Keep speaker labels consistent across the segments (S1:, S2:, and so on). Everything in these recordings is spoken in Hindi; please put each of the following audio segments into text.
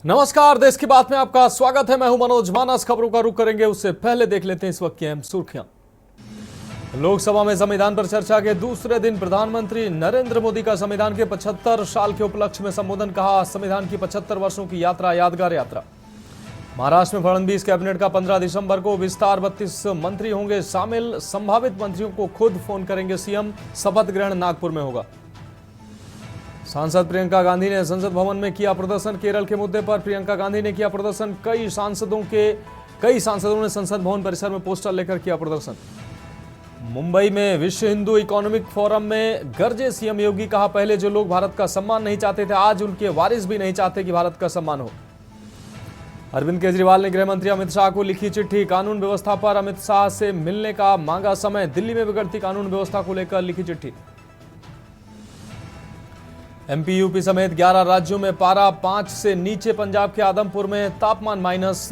S1: नमस्कार, देश की बात में आपका स्वागत है। मैं हूं मनोज मानस। खबरों का रुख करेंगे उससे पहले देख लेते हैं इस वक्त की अहम सुर्खियां। लोकसभा में संविधान पर चर्चा के दूसरे दिन प्रधानमंत्री नरेंद्र मोदी का संविधान के 75 साल के उपलक्ष्य में संबोधन। कहा, संविधान की 75 वर्षों की यात्रा यादगार यात्रा। महाराष्ट्र में फडणवीस कैबिनेट का 15 दिसंबर को विस्तार। 32 मंत्री होंगे शामिल। संभावित मंत्रियों को खुद फोन करेंगे सीएम। शपथ ग्रहण नागपुर में होगा। सांसद प्रियंका गांधी ने संसद भवन में किया प्रदर्शन। केरल के मुद्दे पर प्रियंका गांधी ने किया प्रदर्शन। कई सांसदों ने संसद भवन परिसर में पोस्टर लेकर किया प्रदर्शन। मुंबई में विश्व हिंदू इकोनॉमिक फोरम में गरजे सीएम योगी। कहा, पहले जो लोग भारत का सम्मान नहीं चाहते थे, आज उनके वारिस भी नहीं चाहते कि भारत का सम्मान हो। अरविंद केजरीवाल ने गृह मंत्री अमित शाह को लिखी चिट्ठी। कानून व्यवस्था पर अमित शाह से मिलने का मांगा समय। दिल्ली में बिगड़ती कानून व्यवस्था को लेकर लिखी चिट्ठी। एमपी यूपी समेत 11 राज्यों में पारा 5 से नीचे। पंजाब के आदमपुर में तापमान माइनस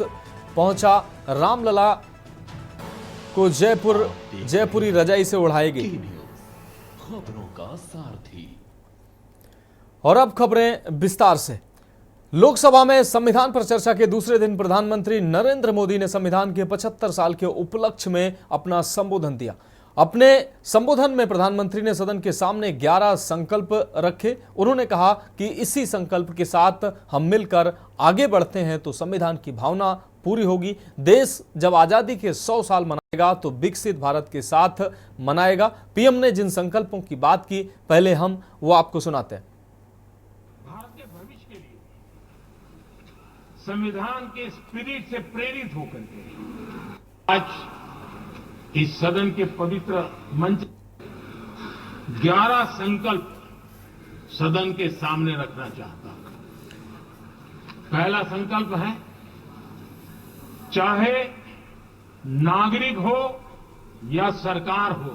S1: पहुंचा। रामलला को जयपुरी रजाई से उड़ाएगी। खबरों का सारथी। और अब खबरें विस्तार से। लोकसभा में संविधान पर चर्चा के दूसरे दिन प्रधानमंत्री नरेंद्र मोदी ने संविधान के 75 साल के उपलक्ष्य में अपना संबोधन दिया। अपने संबोधन में प्रधानमंत्री ने सदन के सामने 11 संकल्प रखे। उन्होंने कहा कि इसी संकल्प के साथ हम मिलकर आगे बढ़ते हैं तो संविधान की भावना पूरी होगी। देश जब आजादी के 100 साल मनाएगा तो विकसित भारत के साथ मनाएगा। पीएम ने जिन संकल्पों की बात की, पहले हम वो आपको सुनाते हैं।
S2: भारत के भविष्य के लिए संविधान के स्पिरिट से प्रेरित होकर के आज इस सदन के पवित्र मंच 11 संकल्प सदन के सामने रखना चाहता हूं। पहला संकल्प है, चाहे नागरिक हो या सरकार हो,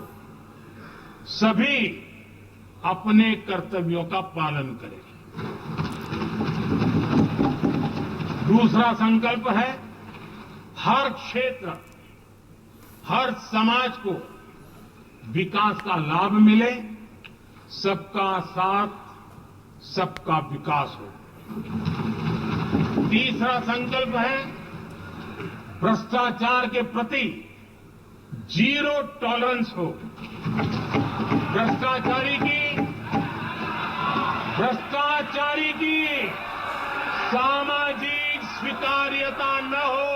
S2: सभी अपने कर्तव्यों का पालन करें। दूसरा संकल्प है, हर क्षेत्र, हर समाज को विकास का लाभ मिले। सबका साथ, सबका विकास हो। तीसरा संकल्प है, भ्रष्टाचार के प्रति जीरो टॉलरेंस हो। भ्रष्टाचारी की सामाजिक स्वीकार्यता न हो।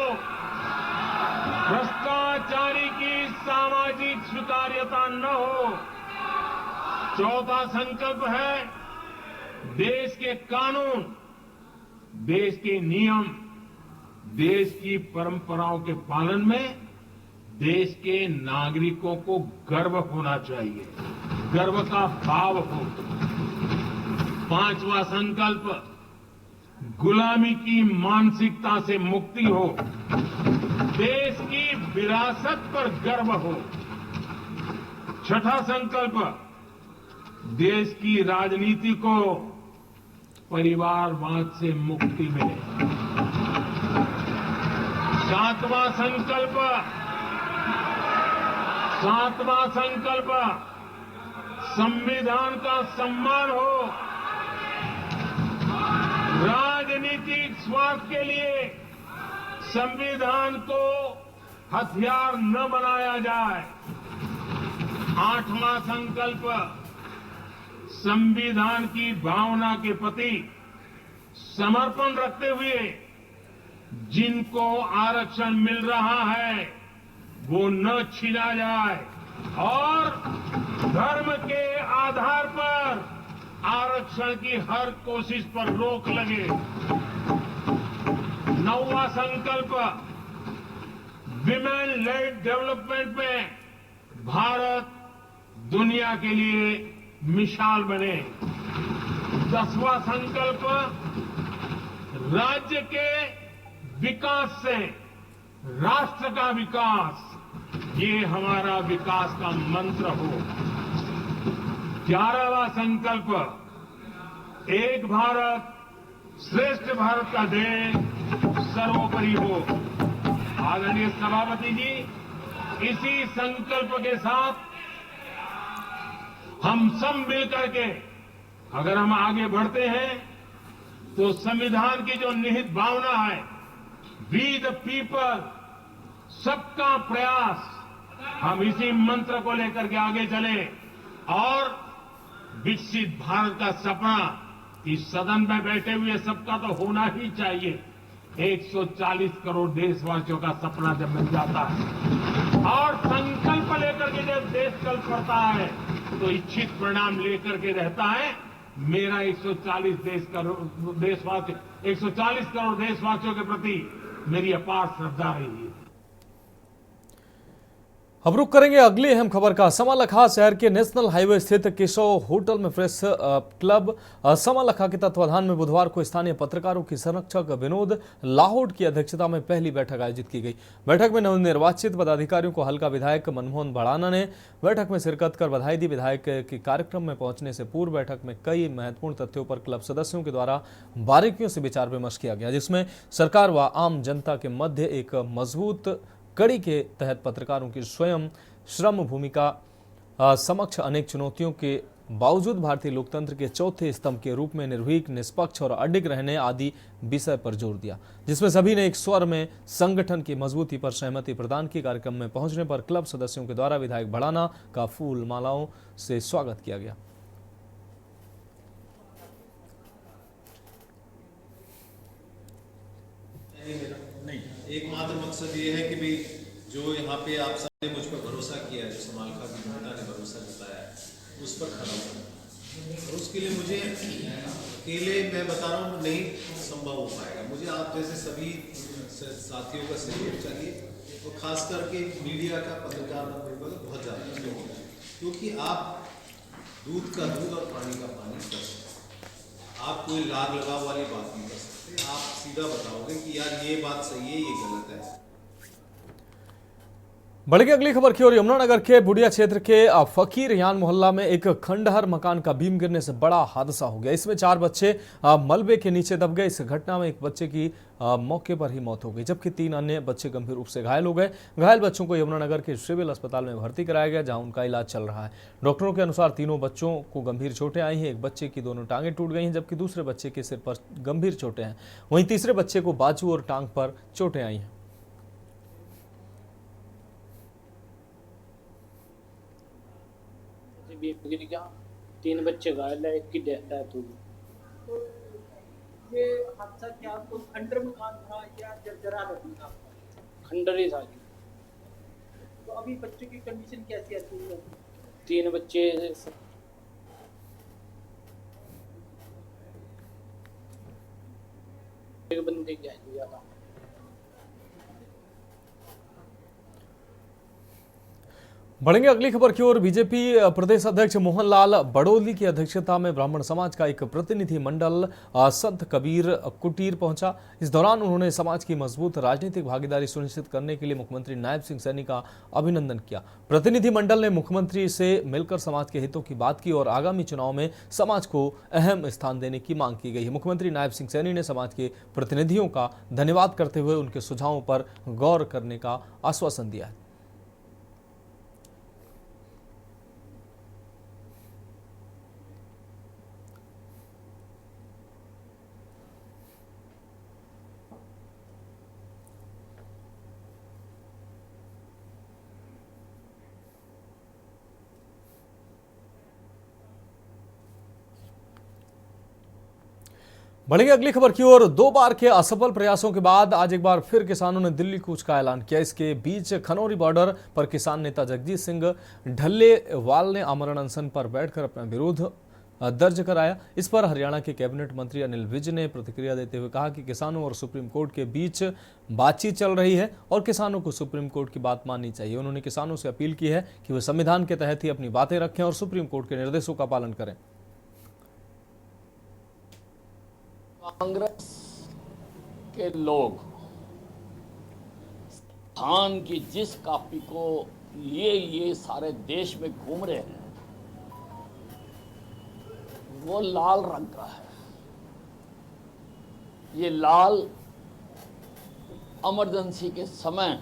S2: भ्रष्टाचारी की सामाजिक स्वीकार्यता न हो। चौथा संकल्प है, देश के कानून, देश के नियम, देश की परंपराओं के पालन में देश के नागरिकों को गर्व होना चाहिए, गर्व का भाव हो। पांचवा संकल्प, गुलामी की मानसिकता से मुक्ति हो। देश की विरासत पर गर्व हो। छठा संकल्प, देश की राजनीति को परिवारवाद से मुक्ति मिले। सातवां संकल्प, संविधान का सम्मान हो। राजनीतिक स्वार्थ के लिए संविधान को हथियार न बनाया जाए। आठवां संकल्प, संविधान की भावना के प्रति समर्पण रखते हुए जिनको आरक्षण मिल रहा है वो न छीना जाए और धर्म के आधार पर आरक्षण की हर कोशिश पर रोक लगे। नौवां संकल्प, विमेन लेड डेवलपमेंट में भारत दुनिया के लिए मिसाल बने। 10वां संकल्प, राज्य के विकास से राष्ट्र का विकास, ये हमारा विकास का मंत्र हो। 11वां संकल्प, एक भारत श्रेष्ठ भारत का ध्येय सर्वोपरि हो। आदरणीय सभापति जी, इसी संकल्प के साथ हम सब मिलकर के अगर हम आगे बढ़ते हैं तो संविधान की जो निहित भावना है, वी द पीपल, सबका प्रयास, हम इसी मंत्र को लेकर के आगे चले और विकसित भारत का सपना इस सदन में बैठे हुए सबका तो होना ही चाहिए। 140 करोड़ देशवासियों का सपना जब मिल जाता है और संकल्प लेकर के जब देश कल करता है तो इच्छित परिणाम लेकर के रहता है। मेरा 140 करोड़ देशवासियों के प्रति मेरी अपार श्रद्धा रही है।
S1: अब रुक करेंगे अगली अहम खबर का। समालखा शहर के नेशनल हाईवे स्थित केशव होटल में प्रेस क्लब समालखा के तत्वाधान में बुधवार को स्थानीय पत्रकारों की संरक्षक विनोद लाहौट की अध्यक्षता में पहली बैठक आयोजित की गई। बैठक में नवनिर्वाचित पदाधिकारियों को हल्का विधायक मनमोहन भड़ाना ने बैठक में शिरकत कर बधाई दी। विधायक के कार्यक्रम में पहुंचने से पूर्व बैठक में कई महत्वपूर्ण तथ्यों पर क्लब सदस्यों के द्वारा बारीकियों से विचार विमर्श किया गया, जिसमें सरकार व आम जनता के मध्य एक मजबूत कड़ी के तहत पत्रकारों की स्वयं श्रम भूमिका समक्ष अनेक चुनौतियों के बावजूद भारतीय लोकतंत्र के चौथे स्तंभ के रूप में निर्भीक, निष्पक्ष और अडिग रहने आदि विषय पर जोर दिया, जिसमें सभी ने एक स्वर में संगठन की मजबूती पर सहमति प्रदान की। कार्यक्रम में पहुंचने पर क्लब सदस्यों के द्वारा विधायक भड़ाना का फूल मालाओं से स्वागत किया गया।
S3: एकमात्र मकसद ये है कि भाई जो यहाँ पे आप सबने मुझ पर भरोसा किया है, जो समालखा की जनता ने भरोसा जताया है, उस पर खड़ा हूँ। और उसके लिए मुझे अकेले, मैं बता रहा हूँ, नहीं संभव हो पाएगा। मुझे आप जैसे सभी साथियों का सहयोग चाहिए और खास करके मीडिया का, पत्रकार का बहुत ज़्यादा, क्योंकि आप दूध का दूध और पानी का पानी कर सकते। आप कोई लाग लगाव वाली बात नहीं कर सकते। आप सीधा बताओगे कि यार ये बात सही है, ये गलत है।
S1: बढ़ेगी अगली खबर की ओर। यमुनानगर के बुढ़िया क्षेत्र के फकीर यान मोहल्ला में एक खंडहर मकान का बीम गिरने से बड़ा हादसा हो गया। इसमें 4 बच्चे मलबे के नीचे दब गए। इस घटना में एक बच्चे की मौके पर ही मौत हो गई, जबकि 3 अन्य बच्चे गंभीर रूप से घायल हो गए। घायल बच्चों को यमुनानगर के सिविल अस्पताल में भर्ती कराया गया, जहां उनका इलाज चल रहा है। डॉक्टरों के अनुसार तीनों बच्चों को गंभीर चोटें आई हैं। एक बच्चे की दोनों टांगें टूट गई हैं, जबकि दूसरे बच्चे के सिर पर गंभीर चोटें हैं। वहीं तीसरे बच्चे को बाजू और टांग पर चोटें आई हैं।
S4: गिर गया, 3 बच्चे घायल है, एक की डेथ हो गई।
S5: तो ये हादसा क्या कोई खंडर मकान था या जर्जरा था?
S4: खंडर ही था।
S5: तो अभी बच्चों की कंडीशन कैसी है?
S4: 3 बच्चे एक बंदे की आई था।
S1: बढ़ेंगे अगली खबर की ओर। बीजेपी प्रदेश अध्यक्ष मोहनलाल बड़ोली की अध्यक्षता में ब्राह्मण समाज का एक प्रतिनिधि मंडल संत कबीर कुटीर पहुंचा। इस दौरान उन्होंने समाज की मजबूत राजनीतिक भागीदारी सुनिश्चित करने के लिए मुख्यमंत्री नायब सिंह सैनी का अभिनंदन किया। प्रतिनिधि मंडल ने मुख्यमंत्री से मिलकर समाज के हितों की बात की और आगामी चुनाव में समाज को अहम स्थान देने की मांग की गई है। मुख्यमंत्री नायब सिंह सैनी ने समाज के प्रतिनिधियों का धन्यवाद करते हुए उनके सुझावों पर गौर करने का आश्वासन दिया है। बढ़ेगी अगली खबर की ओर। 2 बार के असफल प्रयासों के बाद आज एक बार फिर किसानों ने दिल्ली कूच का ऐलान किया। इसके बीच खनौरी बॉर्डर पर किसान नेता जगजीत सिंह ढल्लेवाल ने आमरण अनशन पर बैठकर अपना विरोध दर्ज कराया। इस पर हरियाणा के कैबिनेट मंत्री अनिल विज ने प्रतिक्रिया देते हुए कहा कि किसानों और सुप्रीम कोर्ट के बीच बातचीत चल रही है और किसानों को सुप्रीम कोर्ट की बात माननी चाहिए। उन्होंने किसानों से अपील की है कि वे संविधान के तहत ही अपनी बातें रखें और सुप्रीम कोर्ट के निर्देशों का पालन करें।
S6: कांग्रेस के लोग धान की जिस कॉपी को लिए ये सारे देश में घूम रहे हैं वो लाल रंग का है। ये लाल इमरजेंसी के समय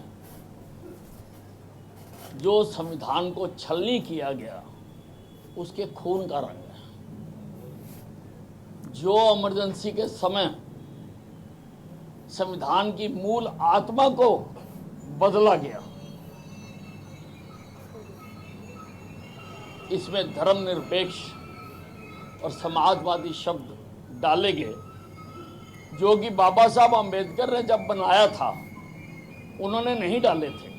S6: जो संविधान को छलनी किया गया उसके खून का रंग है। जो इमरजेंसी के समय संविधान की मूल आत्मा को बदला गया, इसमें धर्मनिरपेक्ष और समाजवादी शब्द डाले गए, जो कि बाबा साहब अंबेडकर ने जब बनाया था उन्होंने नहीं डाले थे।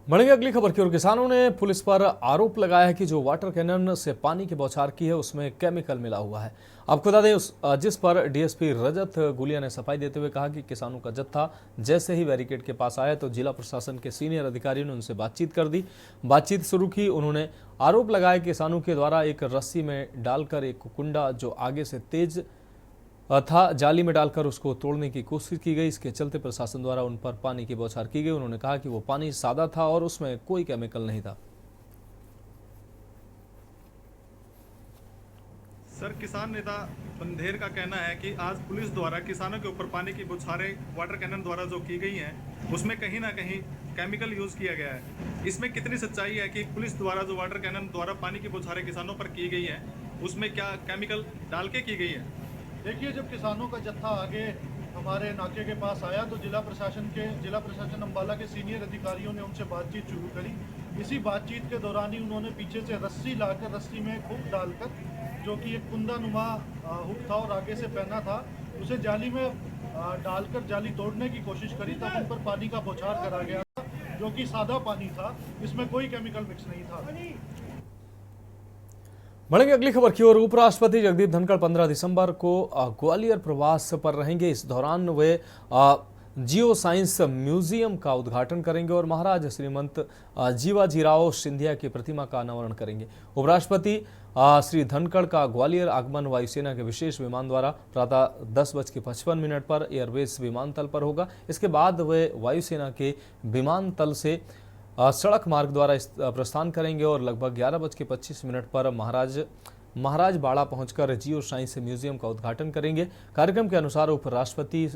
S1: बढ़ेंगे अगली खबर की ओर। किसानों ने पुलिस पर आरोप लगाया है कि जो वाटर कैनन से पानी की बौछार की है उसमें केमिकल मिला हुआ है। आपको बता दें जिस पर डीएसपी रजत गुलिया ने सफाई देते हुए कहा कि किसानों का जत्था जैसे ही बैरिकेड के पास आया तो जिला प्रशासन के सीनियर अधिकारियों ने उनसे बातचीत कर दी, बातचीत शुरू की। उन्होंने आरोप लगाया किसानों के द्वारा एक रस्सी में डालकर एक कुंडा जो आगे से तेज था जाली में डालकर उसको तोड़ने की कोशिश की गई। इसके चलते प्रशासन द्वारा उन पर पानी की बौछार की गई। उन्होंने कहा कि वो पानी सादा था और उसमें कोई केमिकल नहीं था।
S7: सर, किसान नेता बंधेर का कहना है कि आज पुलिस द्वारा किसानों के ऊपर पानी की बौछारें वाटर कैनन द्वारा जो की गई हैं उसमें कहीं ना कहीं केमिकल यूज किया गया है। इसमें कितनी सच्चाई है कि पुलिस द्वारा जो वाटर कैनन द्वारा पानी की बौछारें किसानों पर की गई है उसमें क्या केमिकल डाल के की गई है?
S8: देखिए, जब किसानों का जत्था आगे हमारे नाके के पास आया तो जिला प्रशासन अम्बाला के सीनियर अधिकारियों ने उनसे बातचीत शुरू करी। इसी बातचीत के दौरान ही उन्होंने पीछे से रस्सी लाकर रस्सी में हुक डालकर, जो कि एक कुंदानुमा हुक था और आगे से पहना था, उसे जाली में डालकर जाली तोड़ने की कोशिश करी। तब उन पर पानी का बौछार करा गया था, जो कि सादा पानी था, इसमें कोई केमिकल मिक्स नहीं था।
S1: बढ़ेंगे अगली खबर की ओर। उपराष्ट्रपति जगदीप धनखड़ 15 दिसंबर को ग्वालियर प्रवास पर रहेंगे। इस दौरान वे जियो साइंस म्यूजियम का उद्घाटन करेंगे और महाराज श्रीमंत जीवाजीराव सिंधिया की प्रतिमा का अनावरण करेंगे। उपराष्ट्रपति श्री धनखड़ का ग्वालियर आगमन वायुसेना के विशेष विमान द्वारा प्रातः 10:55 पर एयरबेस विमानतल पर होगा। इसके बाद वे वायुसेना के विमानतल से सड़क मार्ग द्वारा प्रस्थान करेंगे और लगभग 11:25 पर महाराज बाड़ा पहुंचकर जियो साइंस म्यूजियम का उद्घाटन करेंगे। कार्यक्रम के अनुसार उपराष्ट्रपति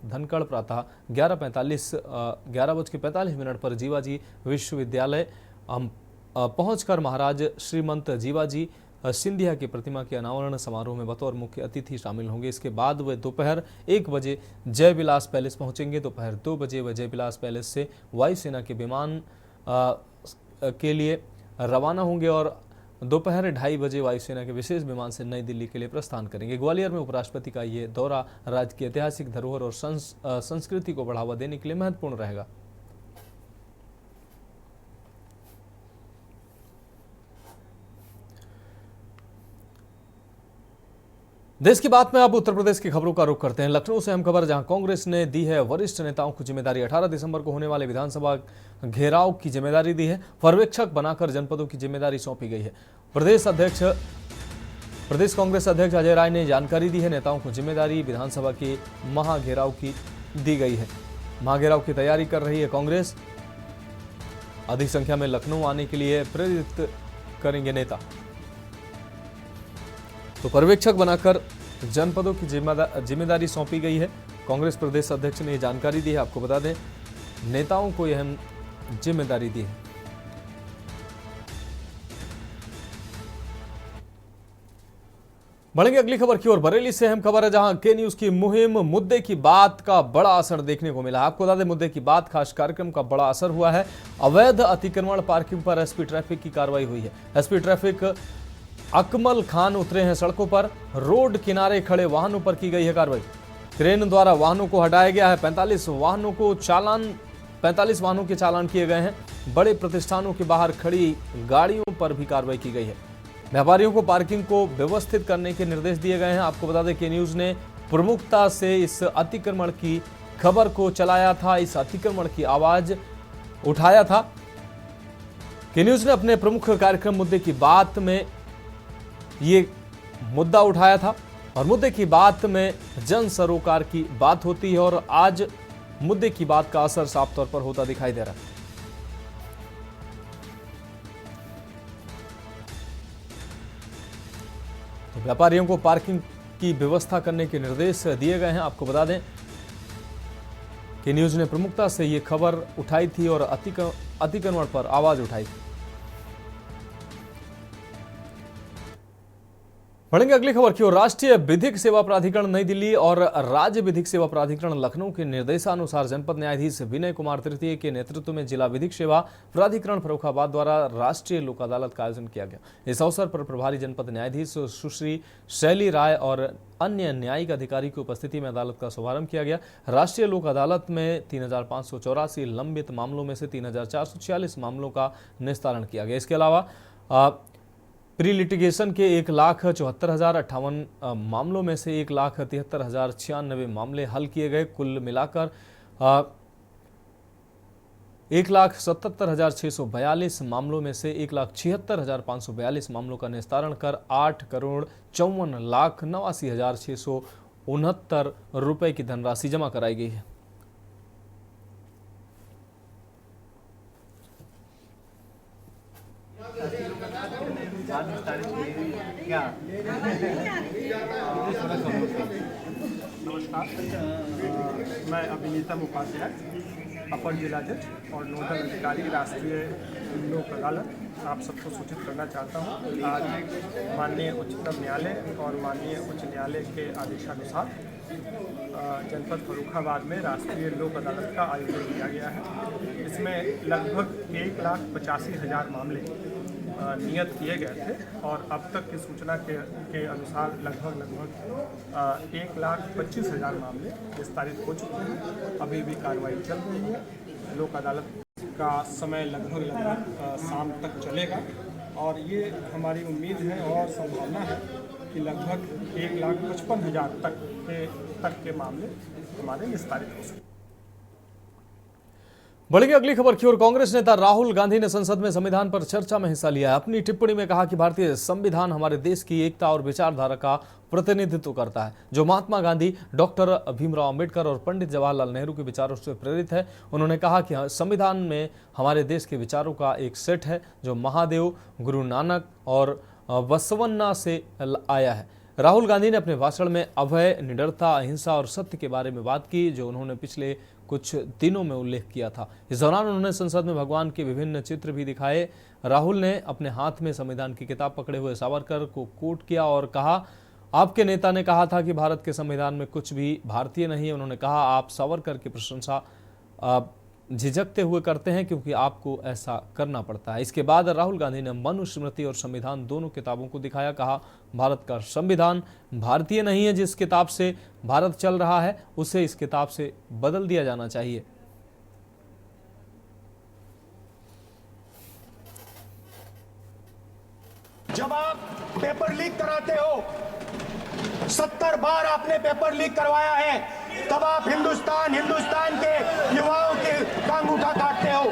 S1: धनखड़ प्रातः 11:45 पर जीवाजी विश्वविद्यालय पहुंचकर महाराज श्रीमंत जीवाजी सिंधिया की प्रतिमा के अनावरण समारोह में बतौर मुख्य अतिथि शामिल होंगे। इसके बाद वे दोपहर 1 बजे जय विलास पैलेस पहुंचेंगे। दोपहर 2 बजे वे जय विलास पैलेस से वायुसेना के विमान के लिए रवाना होंगे और दोपहर 2:30 बजे वायुसेना के विशेष विमान से नई दिल्ली के लिए प्रस्थान करेंगे। ग्वालियर में उपराष्ट्रपति का ये दौरा राज्य की ऐतिहासिक धरोहर और संस्कृति को बढ़ावा देने के लिए महत्वपूर्ण रहेगा। देश की बात में अब उत्तर प्रदेश की खबरों का रुख करते हैं। लखनऊ से अहम खबर, जहां कांग्रेस ने दी है वरिष्ठ नेताओं को जिम्मेदारी। 18 दिसंबर को होने वाले विधानसभा घेराव की जिम्मेदारी दी है। पर्यवेक्षक बनाकर जनपदों की जिम्मेदारी सौंपी गई है। प्रदेश कांग्रेस अध्यक्ष अजय राय ने जानकारी दी है। नेताओं को जिम्मेदारी विधानसभा के महाघेराव की दी गई है। महाघेराव की तैयारी कर रही है कांग्रेस। अधिक संख्या में लखनऊ आने के लिए प्रेरित करेंगे नेता। तो पर्यवेक्षक बनाकर जनपदों की जिम्मेदारी सौंपी गई है। कांग्रेस प्रदेश अध्यक्ष ने जानकारी दी है। आपको बता दें, नेताओं को यह जिम्मेदारी दी है। बढ़ेंगे अगली खबर की ओर। बरेली से अहम खबर है, जहां के न्यूज की मुहिम मुद्दे की बात का बड़ा असर देखने को मिला। आपको बता दें, मुद्दे की बात खास कार्यक्रम का बड़ा असर हुआ है। अवैध अतिक्रमण पार्किंग पर एसपी ट्रैफिक की कार्रवाई हुई है। एसपी ट्रैफिक अकमल खान उतरे हैं सड़कों पर। रोड किनारे खड़े वाहनों पर की गई है कार्रवाई। क्रेन द्वारा वाहनों को हटाया गया है। 45 वाहनों के चालान किए गए हैं। बड़े प्रतिष्ठानों के बाहर खड़ी गाड़ियों पर भी कार्रवाई की गई है। व्यापारियों को पार्किंग को व्यवस्थित करने के निर्देश दिए गए हैं। आपको बता दें कि न्यूज ने प्रमुखता से इस अतिक्रमण की खबर को चलाया था, इस अतिक्रमण की आवाज उठाया था। के न्यूज ने अपने प्रमुख कार्यक्रम मुद्दे की बात में ये मुद्दा उठाया था और मुद्दे की बात में जन सरोकार की बात होती है और आज मुद्दे की बात का असर साफ तौर पर होता दिखाई दे रहा है। तो व्यापारियों को पार्किंग की व्यवस्था करने के निर्देश दिए गए हैं। आपको बता दें कि न्यूज ने प्रमुखता से ये खबर उठाई थी और अतिक्रमण पर आवाज उठाई थी। बढ़ेंगे अगली खबर की ओर। राष्ट्रीय विधिक सेवा प्राधिकरण नई दिल्ली और राज्य विधिक सेवा प्राधिकरण लखनऊ के निर्देशानुसार जनपद न्यायाधीश विनय कुमार तृतीय के नेतृत्व में जिला विधिक सेवा प्राधिकरण फर्रुखाबाद द्वारा राष्ट्रीय लोक अदालत का आयोजन किया गया। इस अवसर पर प्रभारी जनपद न्यायाधीश सुश्री शैली राय और अन्य न्यायिक अधिकारी की उपस्थिति में अदालत का शुभारंभ किया गया। राष्ट्रीय लोक अदालत में 3584 लंबित मामलों में से 3446 मामलों का निस्तारण किया गया। इसके अलावा प्री लिटिगेशन के 1,74,058 मामलों में से 1,73,096 मामले हल किए गए। कुल मिलाकर 1,77,642 मामलों में से 1,76,542 मामलों का निस्तारण कर 8,54,89,669 रुपए की धनराशि जमा कराई गई है।
S9: नमस्कार, मैं अभिनेता मुखर्जी, अपर जिला जज और नोडल अधिकारी राष्ट्रीय लोक अदालत आप सबको सूचित करना चाहता हूँ। आज माननीय उच्चतम न्यायालय और माननीय उच्च न्यायालय के आदेशानुसार जनपद फर्रुखाबाद में राष्ट्रीय लोक अदालत का आयोजन किया गया है। इसमें लगभग 1,85,000 मामले नियत किए गए थे और अब तक की सूचना के अनुसार लगभग 1,25,000 मामले निस्तारित हो चुके हैं। अभी भी कार्रवाई चल रही है। लोक अदालत का समय लगभग शाम तक चलेगा और ये हमारी उम्मीद है और संभावना है कि लगभग 1,55,000 तक के मामले हमारे निस्तारित हो सकें।
S1: बढ़ेंगे अगली खबर की ओर। कांग्रेस नेता राहुल गांधी ने संसद में संविधान पर चर्चा में हिस्सा लिया है। अपनी टिप्पणी में कहा कि भारतीय संविधान हमारे देश की एकता और विचारधारा का प्रतिनिधित्व करता है, जो महात्मा गांधी, डॉक्टर भीमराव अंबेडकर और पंडित जवाहरलाल नेहरू के विचारों से प्रेरित है। उन्होंने कहा कि संविधान में हमारे देश के विचारों का एक सेट है जो महादेव, गुरु नानक और बसवन्ना से आया है। राहुल गांधी ने अपने भाषण में अभय, निडरता, अहिंसा और सत्य के बारे में बात की, जो उन्होंने पिछले कुछ दिनों में उल्लेख किया था। इस दौरान उन्होंने संसद में भगवान के विभिन्न चित्र भी दिखाए। राहुल ने अपने हाथ में संविधान की किताब पकड़े हुए सावरकर को कोट किया और कहा, आपके नेता ने कहा था कि भारत के संविधान में कुछ भी भारतीय नहीं है। उन्होंने कहा, आप सावरकर की प्रशंसा झिझकते हुए करते हैं क्योंकि आपको ऐसा करना पड़ता है। इसके बाद राहुल गांधी ने मनुस्मृति और संविधान दोनों किताबों को दिखाया। कहा, भारत का संविधान भारतीय नहीं है। जिस किताब से भारत चल रहा है उसे इस किताब से बदल दिया जाना चाहिए।
S10: जब आप पेपर लीक कराते हो, 70 बार आपने पेपर लीक करवाया है, तब आप हिंदुस्तान के युवाओं के अंगूठा काटते हो।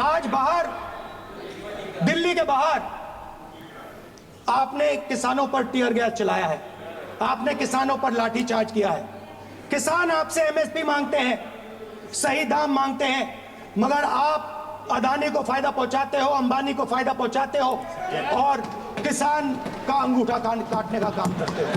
S10: आज बाहर, दिल्ली के बाहर आपने किसानों पर टीयर गैस चलाया है, आपने किसानों पर लाठीचार्ज किया है। किसान आपसे एमएसपी मांगते हैं, सही दाम मांगते हैं, मगर आप अदानी को फायदा पहुंचाते हो, अंबानी को फायदा पहुंचाते हो और किसान का अंगूठा काटने का काम करते हो।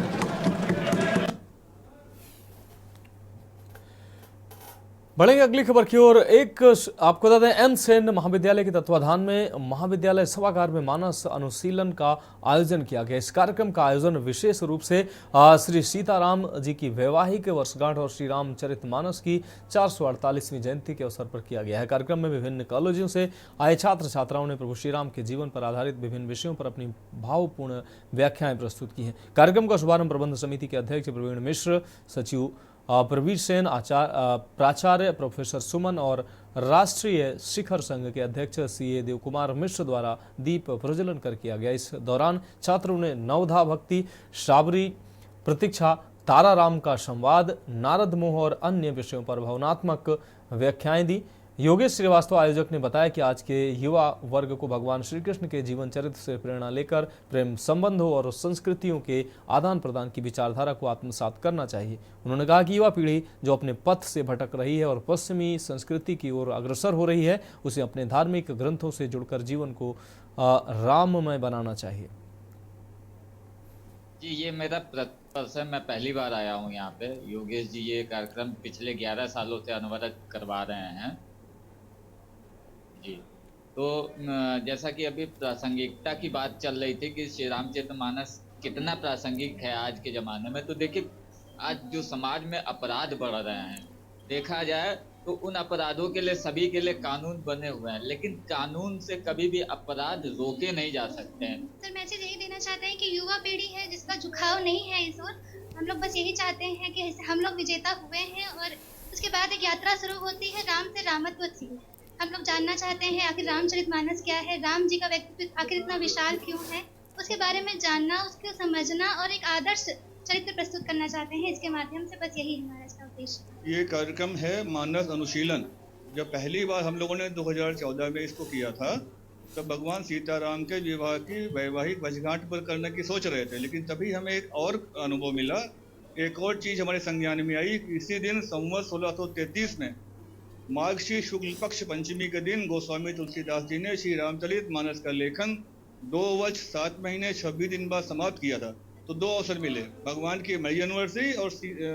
S1: बढ़ेंगे अगली खबर की ओर। एक आपको बता दें, एन सेन महाविद्यालय के तत्वाधान में महाविद्यालय सभागार में मानस अनुशीलन का आयोजन किया गया। इस कार्यक्रम का आयोजन विशेष रूप से श्री सीताराम जी की वैवाहिक वर्षगांठ और श्री रामचरितमानस की 448वीं जयंती के अवसर पर किया गया है। कार्यक्रम में विभिन्न कॉलेजों से आए छात्र छात्राओं ने प्रभु श्री राम के जीवन पर आधारित विभिन्न विषयों पर अपनी भावपूर्ण व्याख्याएं प्रस्तुत की हैं। कार्यक्रम का शुभारंभ प्रबंध समिति के अध्यक्ष प्रवीण मिश्र, सचिव प्रवीर सेन, प्राचार्य प्रोफेसर सुमन और राष्ट्रीय शिखर संघ के अध्यक्ष सीए देव कुमार मिश्र द्वारा दीप प्रज्वलन कर किया गया। इस दौरान छात्रों ने नवधा भक्ति, श्रावरी प्रतीक्षा, ताराराम का संवाद, नारद मोह और अन्य विषयों पर भावनात्मक व्याख्याएं दी। योगेश श्रीवास्तव आयोजक ने बताया कि आज के युवा वर्ग को भगवान श्री कृष्ण के जीवन चरित्र से प्रेरणा लेकर प्रेम संबंधों और संस्कृतियों के आदान प्रदान की विचारधारा को आत्मसात करना चाहिए। उन्होंने कहा कि युवा पीढ़ी जो अपने पथ से भटक रही है और पश्चिमी संस्कृति की ओर अग्रसर हो रही है, उसे अपने धार्मिक ग्रंथों से जुड़कर जीवन को राममय बनाना चाहिए।
S11: जी, ये मेरा पर्सन, मैं पहली बार आया हूँ यहाँ पे। योगेश जी ये कार्यक्रम पिछले 11 सालों से अनवरत करवा रहे हैं जी। तो जैसा कि अभी प्रासंगिकता की बात चल रही थी कि श्री रामचरितमानस कितना प्रासंगिक है आज के ज़माने में, तो देखिए आज जो समाज में अपराध बढ़ रहे हैं, देखा जाए तो उन अपराधों के लिए सभी के लिए कानून बने हुए हैं, लेकिन कानून से कभी भी अपराध रोके नहीं जा सकते हैं।
S12: सर मैसेज यही देना चाहते हैं कि युवा पीढ़ी है जिसका झुकाव नहीं है इस ओर, हम लोग बस यही चाहते हैं कि हम लोग विजेता हुए हैं और उसके बाद एक यात्रा शुरू होती है राम से रामत्व सीख। हम लोग जानना चाहते हैं आखिर रामचरितमानस क्या है, राम जी का व्यक्तित्व आखिर इतना विशाल क्यों है, उसके बारे में जानना, उसको समझना और एक आदर्श चरित्र प्रस्तुत करना चाहते हैं इसके माध्यम से। बस यही हमारा इसका उद्देश्य।
S13: ये कार्यक्रम है मानस अनुशीलन। जब पहली बार हम लोगों ने 2014 में इसको किया था तब भगवान सीताराम के विवाह की वैवाहिक वर्षगांठ पर करने की सोच रहे थे, लेकिन तभी हमें एक और अनुभव मिला, एक और चीज़ हमारे संज्ञान में आई कि इसी दिन संवत 1633 में मार्गशीर्ष शुक्ल पक्ष पंचमी के दिन गोस्वामी तुलसीदास जी ने श्री रामचरित मानस का लेखन 2 वर्ष 7 महीने 26 दिन बाद समाप्त किया था। तो 2 अवसर मिले, भगवान की मैरिज एनिवर्सरी और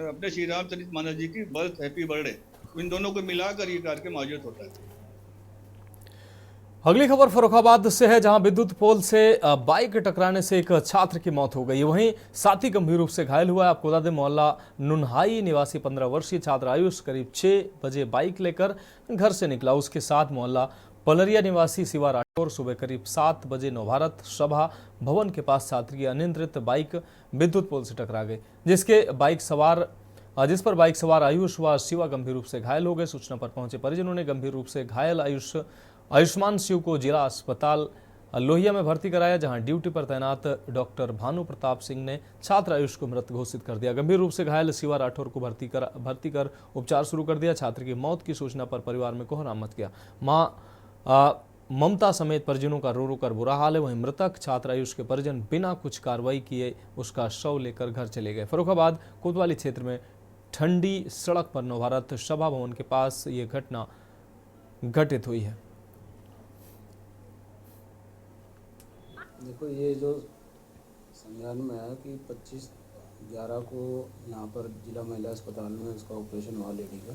S13: अपने श्री रामचरित मानस जी की बर्थ हैप्पी बर्थडे, इन दोनों को मिलाकर ये कार्यक्रम आयोजित होता है।
S1: अगली खबर फर्रुखाबाद से है, जहां विद्युत पोल से बाइक टकराने से एक छात्र की मौत हो गई। वहीं साथी गंभीर रूप से घायल हुआ है। आपको बता दें, मोहल्ला नुनहाई निवासी 15 वर्षीय छात्र आयुष करीब 6 बजे बाइक लेकर घर से निकला। उसके साथ मोहल्ला पलरिया निवासी शिवा राठौर सुबह करीब 7 बजे नवभारत सभा भवन के पास छात्र की अनियंत्रित बाइक विद्युत पोल से टकरा गई, जिस पर बाइक सवार आयुष व शिवा गंभीर रूप से घायल हो गए। सूचना पर पहुंचे परिजनों ने गंभीर रूप से घायल आयुष्मान शिव को जिला अस्पताल लोहिया में भर्ती कराया, जहां ड्यूटी पर तैनात डॉक्टर भानु प्रताप सिंह ने छात्र आयुष को मृत घोषित कर दिया। गंभीर रूप से घायल शिवा राठौर को भर्ती कर उपचार शुरू कर दिया। छात्र की मौत की सूचना पर परिवार में कोहराम मच गया। मां ममता समेत परिजनों का रो रो कर बुरा हाल है। वहीं मृतक छात्र आयुष के परिजन बिना कुछ कार्रवाई किए उसका शव लेकर घर चले गए। फर्रुखाबाद कोतवाली क्षेत्र में ठंडी सड़क पर नवभारत सभा भवन के पास ये घटना घटित हुई है।
S14: देखो, ये जो संज्ञान में है कि 25/11 को यहाँ पर जिला महिला अस्पताल में उसका ऑपरेशन हुआ लेडी का,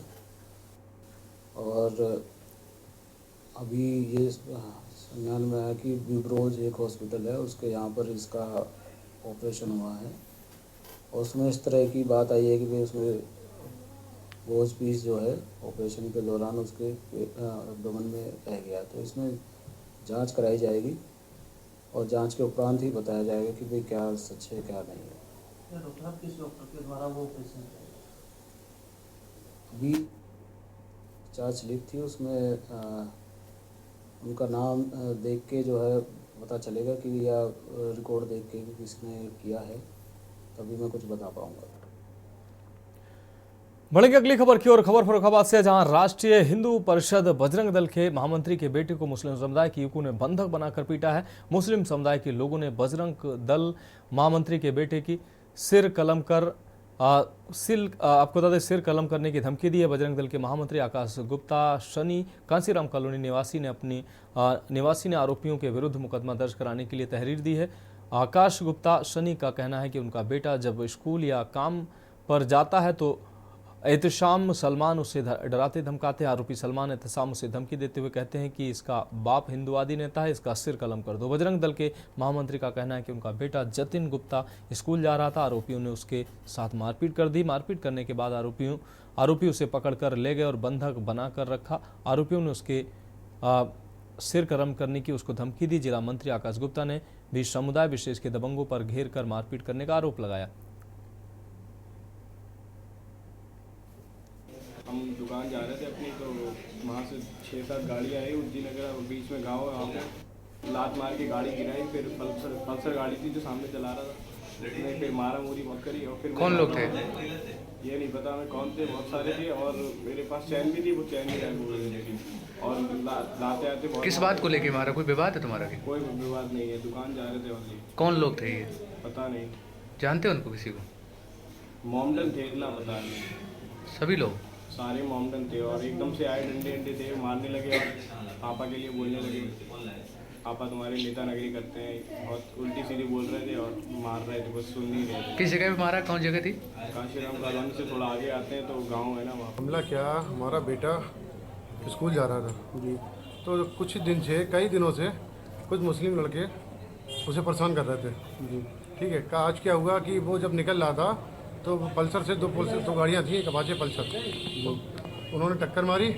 S14: और अभी ये संज्ञान में है कि विब्रोज एक हॉस्पिटल है उसके यहाँ पर इसका ऑपरेशन हुआ है, और उसमें इस तरह की बात आई है कि भाई उसमें बोझ पीस जो है ऑपरेशन के दौरान उसके एब्डोमेन में रह गया। तो इसमें जांच कराई जाएगी और जांच के उपरांत ही बताया जाएगा कि भाई क्या सच है क्या नहीं है।
S5: डॉक्टर किस डॉक्टर के द्वारा वो ऑपरेशन
S14: अभी जांच स्लिप थी, उसमें उनका नाम देख के जो है पता चलेगा कि, या रिकॉर्ड देख के किसने किया है, तभी मैं कुछ बता पाऊंगा।
S1: बढ़ेंगे अगली खबर की ओर। खबर फर्रुखाबाद से, जहां राष्ट्रीय हिंदू परिषद बजरंग दल के महामंत्री के बेटे को मुस्लिम समुदाय के युवकों ने बंधक बनाकर पीटा है। मुस्लिम समुदाय के लोगों ने बजरंग दल महामंत्री के बेटे की सिर कलम करने की धमकी दी है। बजरंग दल के महामंत्री आकाश गुप्ता शनि कांसीराम कॉलोनी निवासी ने आरोपियों के विरुद्ध मुकदमा दर्ज कराने के लिए तहरीर दी है। आकाश गुप्ता शनि का कहना है कि उनका बेटा जब स्कूल या काम पर जाता है तो एहतशाम सलमान उसे डराते धमकाते हैं। आरोपी सलमान एहतशाम उसे धमकी देते हुए कहते हैं कि इसका बाप हिंदुवादी नेता है, इसका सिर कलम कर दो। बजरंग दल के महामंत्री का कहना है कि उनका बेटा जतिन गुप्ता स्कूल जा रहा था, आरोपियों ने उसके साथ मारपीट कर दी। मारपीट करने के बाद आरोपी उसे पकड़कर ले गए और बंधक बनाकर रखा। आरोपियों ने उसके सिर कलम करने की उसको धमकी दी। जिला मंत्री आकाश गुप्ता ने भी समुदाय विशेष के दबंगों पर घेर कर मारपीट करने का आरोप लगाया।
S15: हम दुकान जा रहे थे अपनी, तो वहाँ से 6-7 गाड़ियाँ आई उज्जी नगर, बीच में गांव है, वहाँ पे लात मार के गाड़ी गिराई। फिर पल्सर गाड़ी थी जो सामने चला रहा था, उसने फिर मारा मुरी बहुत करी। और फिर
S16: कौन लोग थे
S15: ये नहीं पता हमें कौन थे, बहुत सारे थे, और मेरे पास चैन भी थी, वो चैन भी गायब हो गई थी। और लाते आते बहुत।
S16: किस बात को लेके मारा? कोई विवाद है तुम्हारा?
S15: कोई विवाद नहीं है, दुकान जा रहे थे और।
S16: कौन लोग थे ये?
S15: पता नहीं।
S16: जानते हो उनको किसी को?
S15: मोमडन थे, इतना पता नहीं।
S16: सभी लोग
S15: सारे मोमडन थे, और एकदम से आए, डंडे थे, मारने लगे और पापा के लिए बोलने लगे। आपा तुम्हारे नेता नगरी करते हैं, बहुत उल्टी सीधी बोल रहे थे और मार रहे थे, बस सुन नहीं रहे थे।
S16: किस जगह पे मारा, कौन जगह थी?
S15: काशीराम कॉलोनी से थोड़ा आगे आते हैं तो गांव है ना वहाँ।
S8: हमला क्या, हमारा बेटा स्कूल जा रहा था जी, तो कुछ दिन से कई दिनों से कुछ मुस्लिम लड़के उसे परेशान कर रहे थे जी। ठीक है, आज क्या हुआ कि वो जब निकल रहा था तो पल्सर से दो गाड़ियाँ थी, एक अपाचे पल्सर, उन्होंने टक्कर मारी।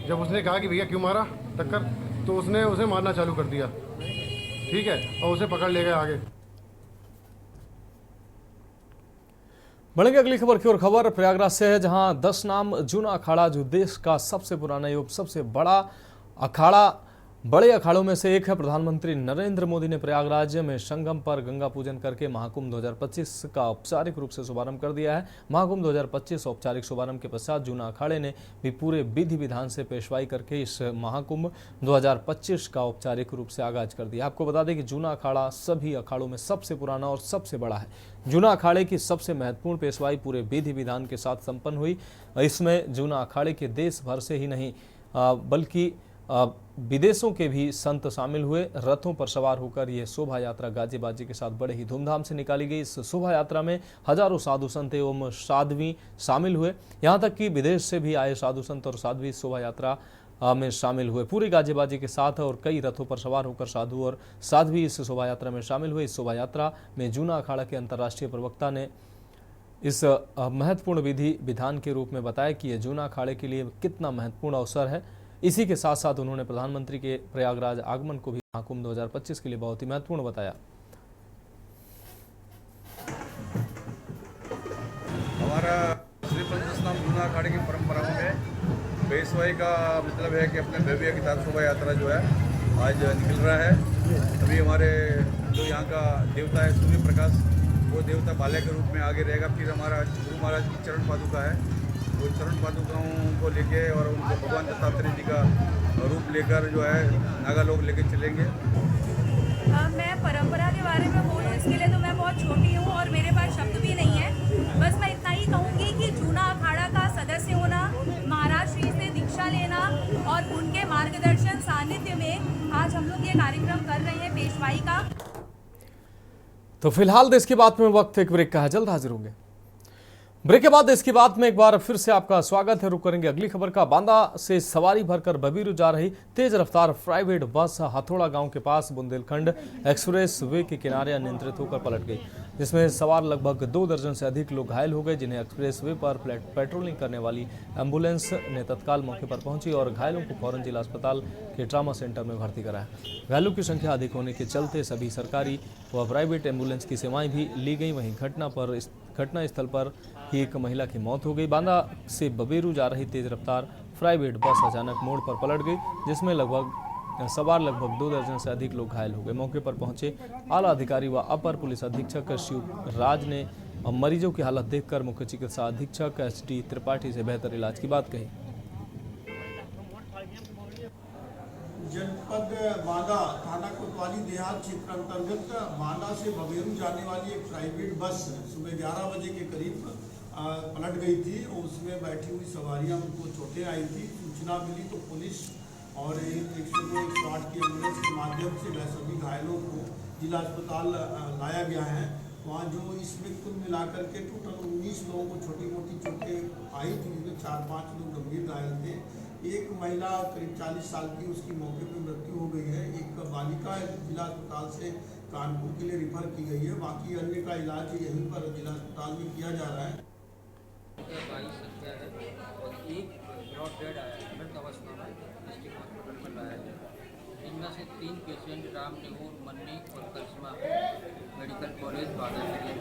S8: जब उसने कहा कि भैया क्यों मारा टक्कर, तो उसने उसे मारना चालू कर दिया। ठीक है, और उसे पकड़ ले गए आगे।
S1: बढ़ेंगे अगली खबर की ओर। खबर प्रयागराज से है, जहां 10 नाम जूना अखाड़ा, जो देश का सबसे पुराना एवं सबसे बड़ा अखाड़ा, बड़े अखाड़ों में से एक है। प्रधानमंत्री नरेंद्र मोदी ने प्रयागराज में संगम पर गंगा पूजन करके महाकुंभ 2025 का औपचारिक रूप से शुभारंभ कर दिया है। महाकुंभ 2025 औपचारिक शुभारंभ के पश्चात जूना अखाड़े ने भी पूरे विधि विधान से पेशवाई करके इस महाकुंभ 2025 का औपचारिक रूप से आगाज कर दिया। आपको बता दें कि जूना अखाड़ा सभी अखाड़ों में सबसे पुराना और सबसे बड़ा है। जूना अखाड़े की सबसे महत्वपूर्ण पेशवाई पूरे विधि विधान के साथ संपन्न हुई। इसमें जूना अखाड़े के देश भर से ही नहीं बल्कि विदेशों के भी संत शामिल हुए। रथों पर सवार होकर यह शोभा यात्रा गाजे बाजे के साथ बड़े ही धूमधाम से निकाली गई। इस शोभा यात्रा में हजारों साधु संत एवं साध्वी शामिल हुए। यहाँ तक कि विदेश से भी आए साधु संत और साध्वी शोभा यात्रा में शामिल हुए। पूरी गाजे बाजे के साथ और कई रथों पर सवार होकर साधु और साध्वी इस शोभा यात्रा में शामिल हुए। इस शोभा यात्रा में जूना अखाड़ा के अंतर्राष्ट्रीय प्रवक्ता ने इस महत्वपूर्ण विधि विधान के रूप में बताया कि यह जूना अखाड़े के लिए कितना महत्वपूर्ण अवसर है। इसी के साथ साथ उन्होंने प्रधानमंत्री के प्रयागराज आगमन को भी महाकुंभ 2025 के लिए बहुत ही महत्वपूर्ण बताया।
S13: हमारा श्री पंचस्नाम जूना अखाड़े की परंपराओं में पेशवाई का मतलब है कि अपने भव्य के साथ शोभा यात्रा जो है आज निकल रहा है। अभी हमारे जो यहाँ का देवता है सूर्य प्रकाश, वो देवता बाले के रूप में आगे रहेगा। फिर हमारा गुरु महाराज की चरण पादुका है, वो चरण पादुकाओं को लेके और उनको भगवान दत्तात्रेय जी का रूप लेकर जो है नागालोक लेके चलेंगे।
S17: मैं परंपरा के बारे में बोलूँ इसके लिए तो मैं बहुत छोटी हूँ और मेरे पास शब्द भी नहीं है। बस मैं इतना ही कहूँगी कि जूना अखाड़ा का सदस्य होना, महाराज श्री से दीक्षा लेना और उनके मार्गदर्शन सानिध्य में आज हम लोग ये कार्यक्रम कर रहे हैं पेशवाई का।
S1: तो फिलहाल देश की बात में वक्त एक ब्रेक का है, जल्द हाजिर होंगे। ब्रेक के बाद देश की बात में एक बार फिर से आपका स्वागत है। रुक करेंगे अगली खबर का। बांदा से सवारी भरकर बबीरू जा रही तेज रफ्तार प्राइवेट बस हथौड़ा गांव के पास बुंदेलखंड एक्सप्रेस वे के किनारे अनियंत्रित होकर पलट गई, जिसमें सवार लगभग 2 दर्जन से अधिक लोग घायल हो गए, जिन्हें एक्सप्रेस वे पर पेट्रोलिंग करने वाली एम्बुलेंस ने तत्काल मौके पर पहुंची और घायलों को फौरन जिला अस्पताल के ट्रामा सेंटर में भर्ती कराया। घायलों की संख्या अधिक होने के चलते सभी सरकारी व प्राइवेट एम्बुलेंस की सेवाएं भी ली गई। वहीं घटनास्थल पर ही एक महिला की मौत हो गई। बांदा से बबेरू जा रही तेज रफ्तार प्राइवेट बस अचानक मोड़ पर पलट गई, जिसमें सवार लगभग 2 दर्जन से अधिक लोग घायल हो गए। मौके पर पहुंचे आला अधिकारी व अपर पुलिस अधीक्षक शिवराज ने मरीजों की हालत देखकर मुख्य चिकित्सा अधीक्षक SD त्रिपाठी से बेहतर इलाज की बात कही।
S18: जनपद बांदा थाना कोतवाली देहात क्षेत्र अंतर्गत बांदा से बबेरू जाने वाली एक प्राइवेट बस सुबह 11 बजे के करीब पलट गई थी और उसमें बैठी हुई सवारियां, उनको चोटें आई थी। सूचना मिली तो पुलिस और 108 की एम्बुलेंस के माध्यम से सभी घायलों को जिला अस्पताल लाया गया है। वहाँ जो इसमें कुल मिलाकर के टोटल 19 लोगों को छोटी मोटी चोटें आई थी, जिसमें 4-5 लोग गंभीर घायल थे। एक महिला करीब 40 साल की, उसकी मौके पर मृत्यु हो गई है। एक बालिका जिला अस्पताल से कानपुर के लिए रिफर की गई है। बाकी अन्य का इलाज यहीं पर जिला अस्पताल में किया जा रहा है।
S19: 22 हत्या है और एक ब्रॉड डेड आया है, मृत अवस्था में डिस्ट्रिक्ट हॉस्पिटल में लाया गया। इनमें से 3 पेशेंट राम नेहूर, मन्नी और करिश्मा मेडिकल कॉलेज बांदा के।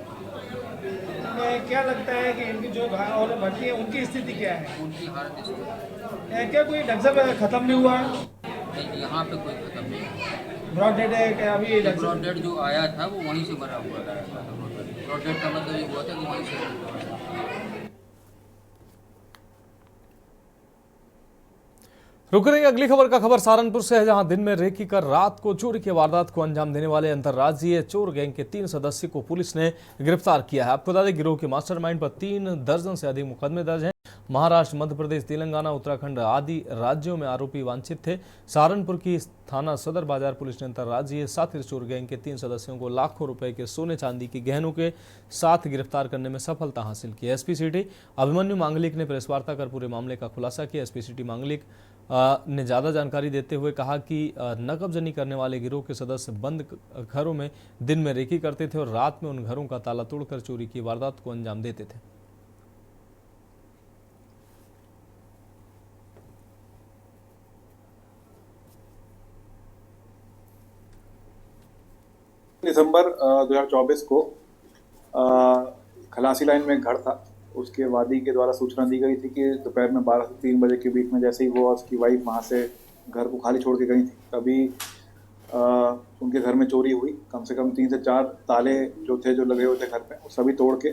S5: क्या लगता है कि इनकी जो और भर्ती है उनकी स्थिति क्या है?
S19: उनकी हालत स्थिति
S5: क्या कोई ढंग खत्म नहीं हुआ?
S19: नहीं, यहाँ पे कोई खत्म नहीं।
S5: ब्रॉड डेड है क्या? अभी
S19: ब्रॉड डेड जो आया था वो वहीं से मरा हुआ था। ब्रॉड डेड का मतलब ये हुआ था कि वहीं से।
S1: रुक रही अगली खबर का। खबर सहारनपुर से है, जहां दिन में रेकी कर रात को चोरी की वारदात को अंजाम देने वाले अंतर्राज्यीय चोर गैंग के 3 सदस्य को पुलिस ने गिरफ्तार किया है। आपको बता दें गिरोह के मास्टरमाइंड पर 3 दर्जन से अधिक मुकदमे दर्ज हैं। महाराष्ट्र, मध्य प्रदेश, तेलंगाना, उत्तराखंड आदि राज्यों में आरोपी वांछित थे। सहारनपुर की थाना सदर बाजार पुलिस ने अंतर्राज्यीय सातिर चोर गैंग के 3 सदस्यों को लाखों रुपए के सोने चांदी की गहनों के साथ गिरफ्तार करने में सफलता हासिल की। एसपी सिटी अभिमन्यु मांगलिक ने प्रेस वार्ता कर पूरे मामले का खुलासा किया। एसपी सिटी मांगलिक ने ज्यादा जानकारी देते हुए कहा कि नकबजनी करने वाले गिरोह के सदस्य बंद घरों में दिन में रेकी करते थे और रात में उन घरों का ताला तोड़कर चोरी की वारदात को अंजाम देते थे।
S20: दिसंबर 2024 को खलासी लाइन में एक घर था, उसके वादी के द्वारा सूचना दी गई थी कि दोपहर में 12 से 3 बजे के बीच में जैसे ही वो और उसकी वाइफ वहाँ से घर को खाली छोड़ के गई थी, तभी उनके घर में चोरी हुई। कम से कम 3 से 4 ताले जो थे, जो लगे हुए थे घर पे, वो सभी तोड़ के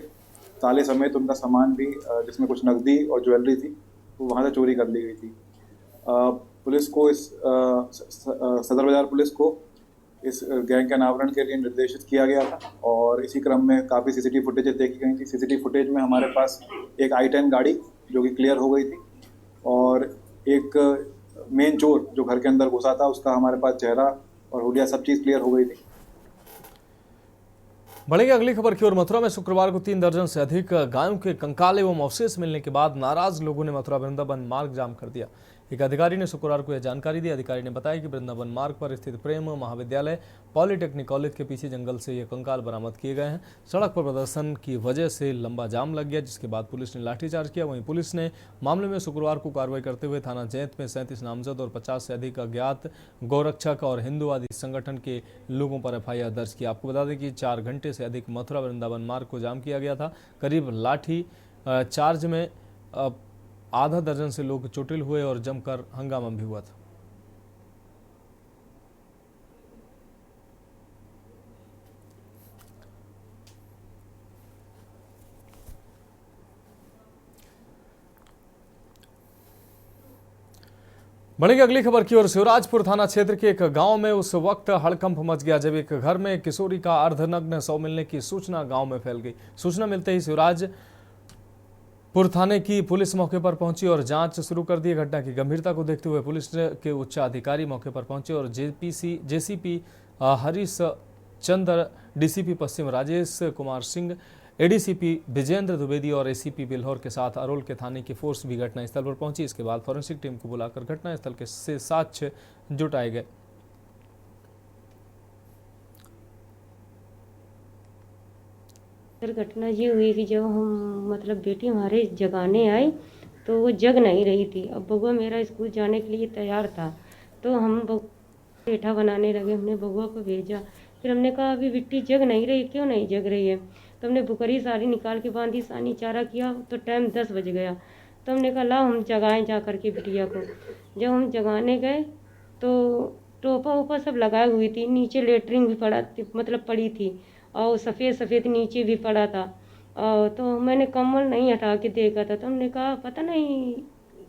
S20: ताले समेत उनका सामान भी, जिसमें कुछ नकदी और ज्वेलरी थी, वो वहाँ से चोरी कर ली गई थी। पुलिस को सदर बाजार पुलिस को इस गैंग के अनावरण के लिए निर्देशित किया गया था और इसी क्रम में काफ़ी सीसीटीवी फुटेजेस देखी गई थी। सीसीटीवी फुटेज में हमारे पास एक i10 गाड़ी जो कि क्लियर हो गई थी और एक मेन चोर जो घर के अंदर घुसा था, उसका हमारे पास चेहरा और हुलिया सब चीज़ क्लियर हो गई थी।
S1: बढ़ेगी अगली खबर की ओर। मथुरा में शुक्रवार को 3 दर्जन से अधिक गायों के कंकाल एवं अवशेष मिलने के बाद नाराज लोगों ने मथुरा वृंदावन मार्ग जाम कर दिया। एक अधिकारी ने शुक्रवार को यह जानकारी दी। अधिकारी ने बताया कि वृंदावन मार्ग पर स्थित प्रेम महाविद्यालय पॉलिटेक्निक कॉलेज के पीछे जंगल से ये कंकाल बरामद किए गए हैं। सड़क पर प्रदर्शन की वजह से लंबा जाम लग गया, जिसके बाद पुलिस ने लाठीचार्ज किया। वहीं पुलिस ने मामले में शुक्रवार को कार्रवाई करते हुए थाना जैत में 37 नामजद और 50 से अधिक अज्ञात गौरक्षक और हिंदूवादी संगठन के लोगों पर FIR दर्ज किया। आपको बता दें कि 4 घंटे से अधिक मथुरा वृंदावन मार्ग को जाम किया गया था। करीब लाठी चार्ज में आधा दर्जन से लोग चोटिल हुए और जमकर हंगामा भी हुआ था। बढ़ेगी अगली खबर की ओर। शिवराजपुर थाना क्षेत्र के एक गांव में उस वक्त हड़कंप मच गया जब एक घर में किशोरी का अर्धनग्न शव मिलने की सूचना गांव में फैल गई। सूचना मिलते ही शिवराजपुर थाने की पुलिस मौके पर पहुंची और जांच शुरू कर दी। घटना की गंभीरता को देखते हुए पुलिस के उच्च अधिकारी मौके पर पहुंचे और जेसीपी हरीश चंद्र, डीसीपी पश्चिम राजेश कुमार सिंह, एडीसीपी विजेंद्र द्विवेदी और एसीपी बिल्हौर के साथ अरोल के थाने की फोर्स भी घटनास्थल पर पहुंची। इसके बाद फॉरेंसिक टीम को बुलाकर घटनास्थल के से साक्ष्य जुटाए गए।
S21: सर, घटना ये हुई कि जब हम बेटी हमारे जगाने आई तो वो जग नहीं रही थी। अब बबुआ मेरा स्कूल जाने के लिए तैयार था तो हम पेठा बनाने लगे। हमने बबुआ को भेजा, फिर हमने कहा अभी बिट्टी जग नहीं रही, क्यों नहीं जग रही है? तो हमने बुकरी साड़ी निकाल के बांधी, सानी चारा किया तो टाइम 10 बज गया। तो हमने कहा लाओ हम जगाएं जा करके बिटिया को। जब हम जगाने गए तो टोपा वोपा सब लगाई हुई थी, नीचे लेटरिन भी पड़ी थी और सफ़ेद नीचे भी पड़ा था। तो मैंने कम्बल नहीं हटा के देखा था, तो हमने कहा पता नहीं,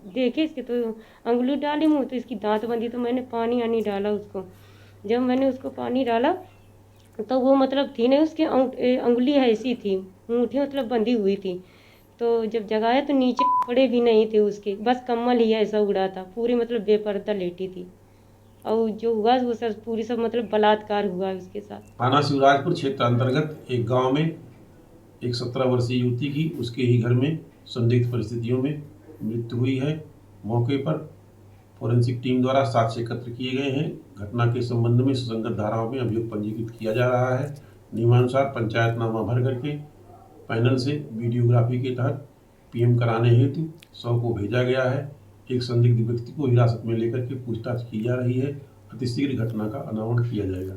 S21: देखे इसके तो अंगुली डाली मुँह तो इसकी दांत बंदी। तो मैंने पानी आनी डाला उसको। जब मैंने उसको पानी डाला तो वो थी नहीं, उसकी अंगुली ऐसी थी, अंगूठी बंधी हुई थी। तो जब जगाया तो नीचे कपड़े भी नहीं थे उसके, बस कम्बल ही ऐसा उड़ा था, पूरी बेपर्दा लेटी थी। और जो हुआ वो सब पूरी सब बलात्कार हुआ उसके साथ।
S22: थाना शिवराजपुर क्षेत्र अंतर्गत एक गांव में एक 17 वर्षीय युवती की उसके ही घर में संदिग्ध परिस्थितियों में मृत्यु हुई है। मौके पर फॉरेंसिक टीम द्वारा साक्ष्य एकत्र किए गए हैं। घटना के संबंध में सुसंगत धाराओं में अभियोग पंजीकृत किया जा रहा है। नियमानुसार पंचायतनामा भर करके पैनल से वीडियोग्राफी के तहत PM कराने हेतु शव को भेजा गया है। एक संदिग्ध व्यक्ति को हिरासत में लेकर के पूछताछ की जा रही है। अतिशीघ्र घटना का अनावरण किया जाएगा।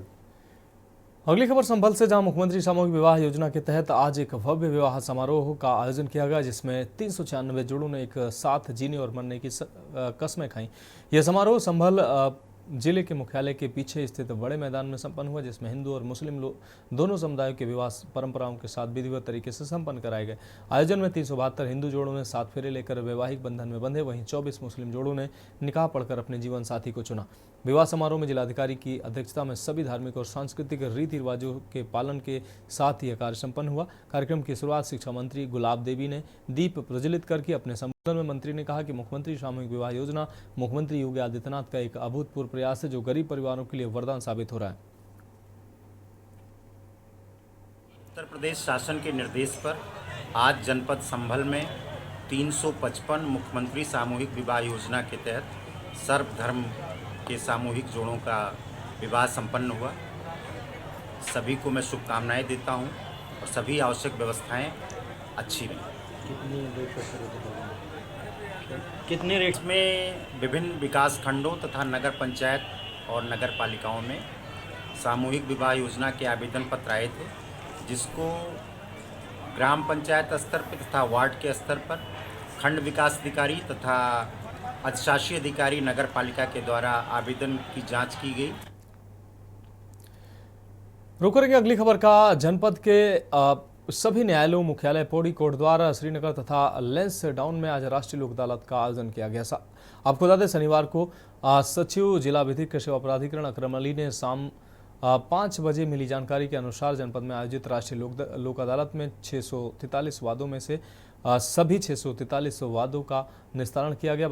S1: अगली खबर संभल से, जहां मुख्यमंत्री सामूहिक विवाह योजना के तहत आज एक भव्य विवाह समारोह का आयोजन किया गया, जिसमें 396 जोड़ों ने एक साथ जीने और मरने की कस्में खाईं। यह समारोह संभल जिले के मुख्यालय के पीछे स्थित बड़े मैदान में संपन्न हुआ, जिसमें हिंदू और मुस्लिम दोनों समुदायों के विवाह परंपराओं के साथ विधिवत तरीके से संपन्न कराए गए। आयोजन में 372 हिंदू जोड़ों ने 7 फेरे लेकर वैवाहिक बंधन में बंधे, वहीं 24 मुस्लिम जोड़ों ने निकाह पढ़कर अपने जीवन साथी को चुना। विवाह समारोह में जिलाधिकारी की अध्यक्षता में सभी धार्मिक और सांस्कृतिक रीति रिवाजों के पालन के साथ यह कार्य संपन्न हुआ। कार्यक्रम की शुरुआत शिक्षा मंत्री गुलाब देवी ने दीप प्रज्वलित करके अपने में मंत्री ने कहा कि मुख्यमंत्री सामूहिक विवाह योजना मुख्यमंत्री योगी आदित्यनाथ का एक अभूतपूर्व प्रयास है जो गरीब परिवारों के लिए वरदान साबित हो रहा है।
S2: उत्तर प्रदेश शासन के निर्देश पर आज जनपद संभल में 355 मुख्यमंत्री सामूहिक विवाह योजना के तहत सर्वधर्म के सामूहिक जोड़ों का विवाह संपन्न हुआ। सभी को मैं शुभकामनाएं देता हूं और सभी आवश्यक व्यवस्थाएं अच्छी रहीं। कितने रेट में विभिन्न विकास खंडों तथा नगर पंचायत और नगर पालिकाओं में सामूहिक विवाह योजना के आवेदन पत्र आए थे, जिसको ग्राम पंचायत स्तर पर तथा वार्ड के स्तर पर खंड विकास अधिकारी तथा अधिशासी अधिकारी नगर पालिका के द्वारा आवेदन की जांच की गई।
S1: रुक करेंगे अगली खबर का। जनपद के सभी न्यायालयों मुख्यालय पौड़ी, कोटद्वार, श्रीनगर तथा लेंस डाउन में आज राष्ट्रीय लोक अदालत का आयोजन किया गया। आपको बता दें शनिवार को सचिव जिला विधिक सेवा प्राधिकरण अकरम अली ने शाम 5 बजे मिली जानकारी के अनुसार जनपद में आयोजित राष्ट्रीय लोक अदालत में 643 वादों में से सभी 643 वादों का निस्तारण किया गया।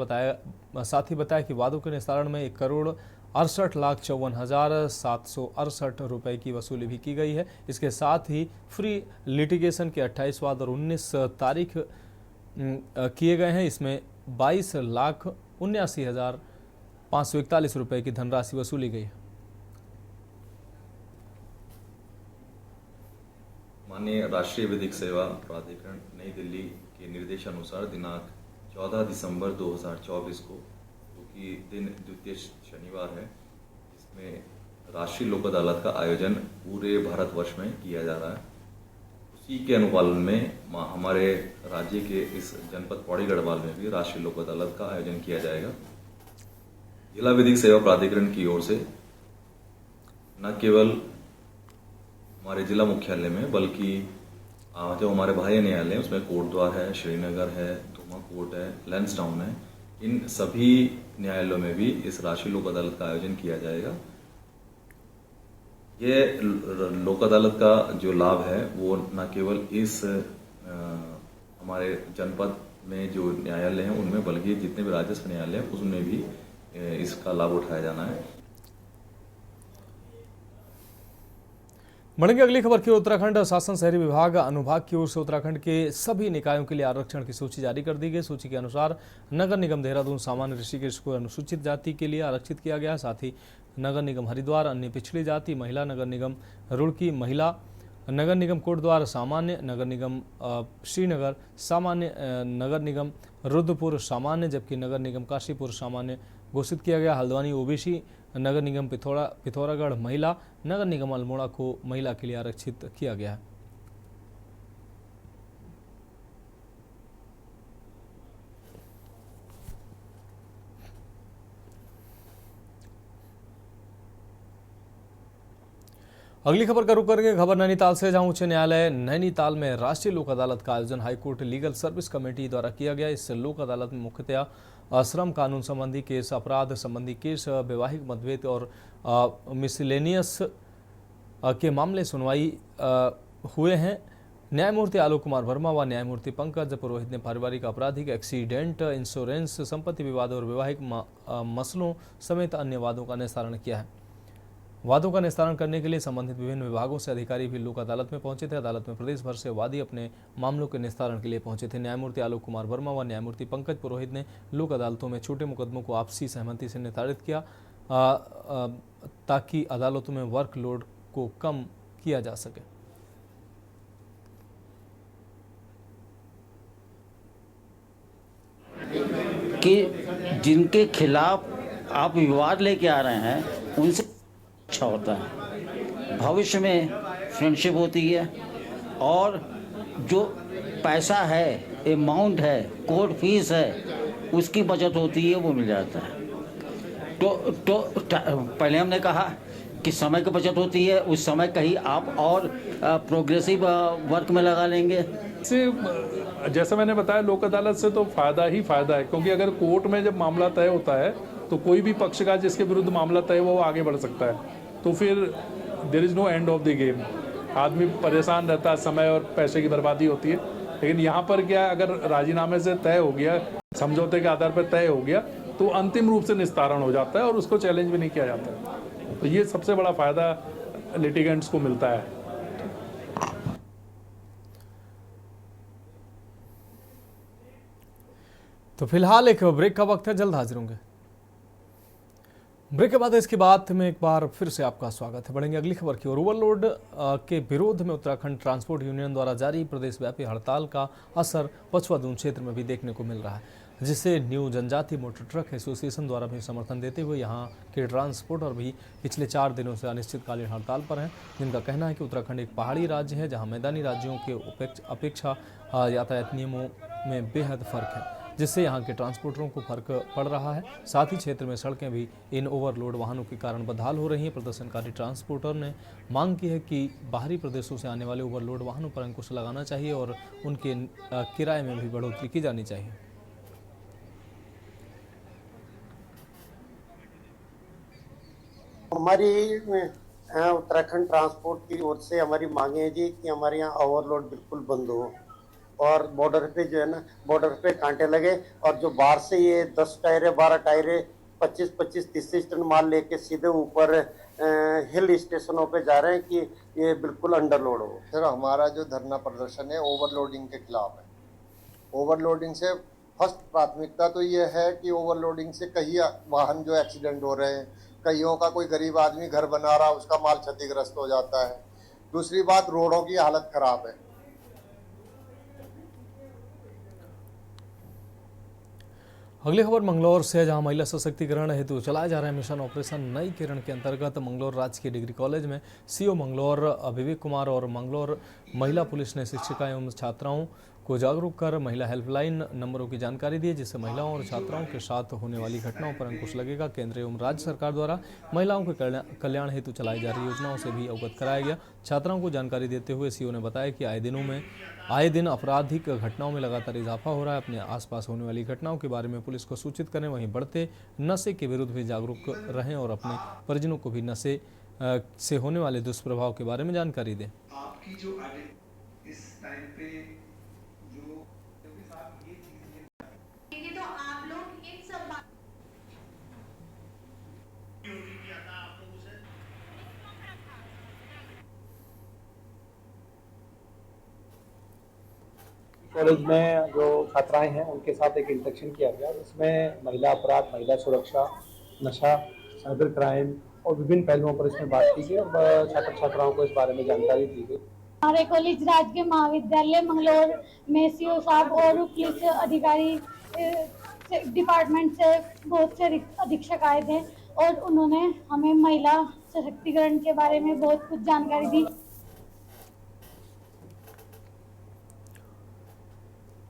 S1: साथ ही बताया कि वादों के निस्तारण में 1,68,54,768 रुपए की वसूली भी की गई है। इसके साथ ही फ्री लिटिगेशन के 28 वाद और 19 तारीख किए गए हैं। इसमें 22,79,541 रुपए की धनराशि वसूली गई है।
S3: माननीय राष्ट्रीय विधिक सेवा प्राधिकरण नई दिल्ली के निर्देशानुसार दिनांक 14 दिसंबर 2024 को, जो कि दिन द्वितीय शनिवार है, इसमें राष्ट्रीय लोक अदालत का आयोजन पूरे भारतवर्ष में किया जा रहा है। उसी के अनुपालन में हमारे राज्य के इस जनपद पौड़ी गढ़वाल में भी राष्ट्रीय लोक अदालत का आयोजन किया जाएगा। जिला विधिक सेवा प्राधिकरण की ओर से न केवल हमारे जिला मुख्यालय में बल्कि जो हमारे बाह्य न्यायालय उसमें कोटद्वार है, श्रीनगर है, धुमा कोट है, लेंस टाउन है, इन सभी न्यायालयों में भी इस राष्ट्रीय लोक अदालत का आयोजन किया जाएगा। ये लोक अदालत का जो लाभ है वो न केवल इस हमारे जनपद में जो न्यायालय हैं उनमें, बल्कि जितने भी राजस्व न्यायालय हैं उसमें भी इसका लाभ उठाया जाना है।
S1: बढ़ेंगे अगली खबर की। उत्तराखंड शासन शहरी विभाग अनुभाग की ओर से उत्तराखंड के सभी निकायों के लिए आरक्षण की सूची जारी कर दी गई। सूची के अनुसार नगर निगम देहरादून सामान्य ऋषिकेश को अनुसूचित जाति के लिए आरक्षित किया गया। साथ ही नगर निगम हरिद्वार अन्य पिछड़ी जाति महिला, नगर निगम रुड़की महिला, नगर निगम कोटद्वार सामान्य, नगर निगम श्रीनगर सामान्य, नगर निगम रुद्रपुर सामान्य, जबकि नगर निगम काशीपुर सामान्य घोषित किया गया। हल्द्वानी ओबीसी, नगर निगम पिथौरागढ़ महिला, नगर निगम अल्मोड़ा को महिला के लिए आरक्षित किया गया है। अगली खबर का रुख करेंगे खबर नैनीताल से, जहां उच्च न्यायालय नैनीताल में राष्ट्रीय लोक अदालत का आयोजन हाईकोर्ट लीगल सर्विस कमेटी द्वारा किया गया। इस लोक अदालत में मुख्यतया श्रम कानून संबंधी केस, अपराध संबंधी केस, वैवाहिक मतभेद और मिसलेनियस के मामले सुनवाई हुए हैं। न्यायमूर्ति आलोक कुमार वर्मा व न्यायमूर्ति पंकज पुरोहित ने पारिवारिक, आपराधिक, एक्सीडेंट, इंश्योरेंस, संपत्ति विवाद और वैवाहिक मसलों समेत अन्य वादों का निस्तारण किया है। वादों का निस्तारण करने के लिए संबंधित विभिन्न विभागों से अधिकारी भी लोक अदालत में पहुंचे थे। अदालत में प्रदेश भर से वादी अपने मामलों के निस्तारण के लिए पहुंचे थे। न्यायमूर्ति आलोक कुमार वर्मा व न्यायमूर्ति पंकज पुरोहित ने लोक अदालतों में छोटे मुकदमों को आपसी सहमति से निस्तारित किया ताकि अदालतों में वर्कलोड को कम किया जा सके।
S23: कि जिनके खिलाफ आप विवाद लेके आ रहे हैं उनसे अच्छा होता है, भविष्य में फ्रेंडशिप होती है और जो पैसा है, अमाउंट है, कोर्ट फीस है, उसकी बचत होती है, वो मिल जाता है। तो पहले हमने कहा कि समय की बचत होती है, उस समय कहीं आप और प्रोग्रेसिव वर्क में लगा लेंगे।
S24: जैसा मैंने बताया, लोक अदालत से तो फायदा ही फायदा है, क्योंकि अगर कोर्ट में जब मामला तय होता है तो कोई भी पक्षकार जिसके विरुद्ध मामला तय वो आगे बढ़ सकता है, तो फिर there is no end of the game. आदमी परेशान रहता है, समय और पैसे की बर्बादी होती है। लेकिन यहाँ पर क्या, अगर राजीनामे से तय हो गया समझौते के आधार पर तय हो गया तो अंतिम रूप से निस्तारण हो जाता है और उसको चैलेंज भी नहीं किया जाता है। तो ये सबसे बड़ा फायदा लिटिगेंट्स को मिलता है।
S1: तो फिलहाल एक ब्रेक का वक्त है, जल्द हाजिर होंगे। ब्रेक के बाद इसकी बात में एक बार फिर से आपका स्वागत है। बढ़ेंगे अगली खबर की ओर। ओवरलोड के विरोध में उत्तराखंड ट्रांसपोर्ट यूनियन द्वारा जारी प्रदेशव्यापी हड़ताल का असर पछुआ दून क्षेत्र में भी देखने को मिल रहा है, जिसे न्यू जनजाति मोटर ट्रक एसोसिएशन द्वारा भी समर्थन देते हुए यहाँ के ट्रांसपोर्टर भी पिछले 4 दिनों से अनिश्चितकालीन हड़ताल पर हैं, जिनका कहना है कि उत्तराखंड एक पहाड़ी राज्य है जहाँ मैदानी राज्यों के अपेक्षा यातायात नियमों में बेहद फर्क है, जिससे यहाँ के ट्रांसपोर्टरों को फर्क पड़ रहा है। साथ ही क्षेत्र में सड़कें भी इन ओवरलोड वाहनों के कारण बदहाल हो रही हैं। प्रदर्शनकारी ट्रांसपोर्टर ने मांग की है कि बाहरी प्रदेशों से आने वाले ओवरलोड वाहनों पर अंकुश लगाना चाहिए और उनके किराए में भी बढ़ोतरी की जानी चाहिए।
S4: हमारी उत्तराखंड ट्रांसपोर्ट की ओर से हमारी मांगे है जी कि हमारे यहाँ ओवरलोड बिल्कुल बंद हो और बॉर्डर पे जो है ना, बॉर्डर पे कांटे लगे और जो बाहर से ये 10 टायरे 12 टायरे 25-25 30 टन माल लेके सीधे ऊपर हिल स्टेशनों पे जा रहे हैं कि ये बिल्कुल अंडरलोड हो।
S6: सर हमारा जो धरना प्रदर्शन है ओवरलोडिंग के खिलाफ है। ओवरलोडिंग से फर्स्ट प्राथमिकता तो ये है कि ओवरलोडिंग से कई वाहन जो एक्सीडेंट हो रहे हैं, कईयों का कोई गरीब आदमी घर बना रहा उसका माल क्षतिग्रस्त हो जाता है। दूसरी बात, रोडों की हालत खराब है।
S1: अगली खबर मंगलौर से, जहां महिला सशक्तिकरण हेतु चलाया जा रहा है मिशन ऑपरेशन नई किरण के अंतर्गत मंगलौर राजकीय डिग्री कॉलेज में सीओ मंगलौर विवेक कुमार और मंगलौर महिला पुलिस ने शिक्षिका एवं छात्राओं को जागरूक कर महिला हेल्पलाइन नंबरों की जानकारी दी, जिससे महिलाओं और छात्राओं के साथ होने वाली घटनाओं पर अंकुश लगेगा। केंद्र एवं राज्य सरकार द्वारा महिलाओं के कल्याण हेतु चलाई जा रही योजनाओं से भी अवगत कराया गया। छात्राओं को जानकारी देते हुए सीओ ने बताया कि आए दिन आपराधिक घटनाओं में लगातार इजाफा हो रहा है। अपने आसपास होने वाली घटनाओं के बारे में पुलिस को सूचित करें, वहीं बढ़ते नशे के विरुद्ध भी जागरूक रहें और अपने परिजनों को भी नशे से होने वाले दुष्प्रभाव के बारे में जानकारी दें।
S7: आपकी जो इस टाइम पे तो आप लोग एक सब
S9: कॉलेज में जो छात्राएं हैं उनके साथ एक इंटरेक्शन किया गया, जिसमें महिला अपराध, महिला सुरक्षा, नशा, साइबर क्राइम और विभिन्न पहलुओं पर इसमें बात की गई और छात्र छात्राओं को इस बारे में जानकारी दी गई।
S25: हमारे कॉलेज राजकीय महाविद्यालय मंगलौर में सीओ साहब और पुलिस अधिकारी डिपार्टमेंट से बहुत से अधीक्षक आए थे और उन्होंने हमें महिला सशक्तिकरण के बारे में बहुत कुछ जानकारी दी।